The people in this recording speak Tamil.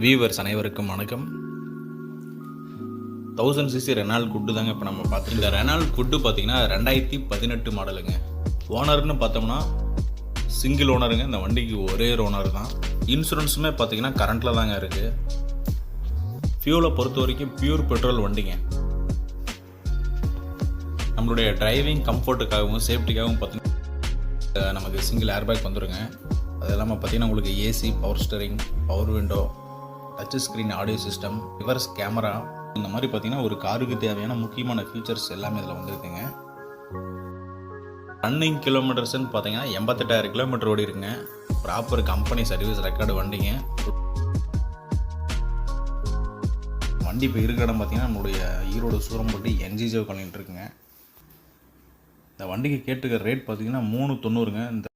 வீவர்ஸ் அனைவருக்கும் வணக்கம். 1000cc ரெனால்ட் குட்டு தாங்க இப்போ நம்ம பார்த்துருக்கோம். இந்த ரெனால்ட் குட்டு பார்த்தீங்கன்னா 2018 மாடலுங்க. ஓனர்னு பார்த்தோம்னா சிங்கிள் ஓனருங்க. இந்த வண்டிக்கு ஒரே ஓனர் தான். இன்சூரன்ஸுமே பார்த்தீங்கன்னா கரண்ட்டில் தாங்க இருக்குது. ஃபியூலை பொறுத்த வரைக்கும் பியூர் பெட்ரோல் வண்டிங்க. நம்மளுடைய டிரைவிங் கம்ஃபர்ட்டுக்காகவும் சேஃப்டிக்காகவும் பார்த்தீங்கன்னா நமக்கு சிங்கிள் ஏர்பேக் வந்துடுங்க. அது இல்லாமல் பார்த்தீங்கன்னா உங்களுக்கு AC, power steering, power window, touch screen audio system, reverse camera, இந்த மாதிரி பார்த்தீங்கன்னா ஒரு காருக்கு தேவையான முக்கியமான ஃபீச்சர்ஸ் எல்லாமே இதில் வந்துருக்குங்க. ரன்னிங் கிலோமீட்டர்ஸ்ன்னு பார்த்தீங்கன்னா 88,000 கிலோமீட்டர் ஓடி இருக்குங்க. ப்ராப்பர் கம்பெனி சர்வீஸ் ரெக்கார்டு வண்டிங்க. வண்டி இப்போ இருக்கிற இடம் பார்த்தீங்கன்னா நம்மளுடைய ஈரோடு சூரம்பட்டி என்ஜிஜோ காலனிட்டு இருக்குங்க. இந்த வண்டிக்கு கேட்டுக்கிற ரேட் பார்த்தீங்கன்னா 390ங்க. இந்த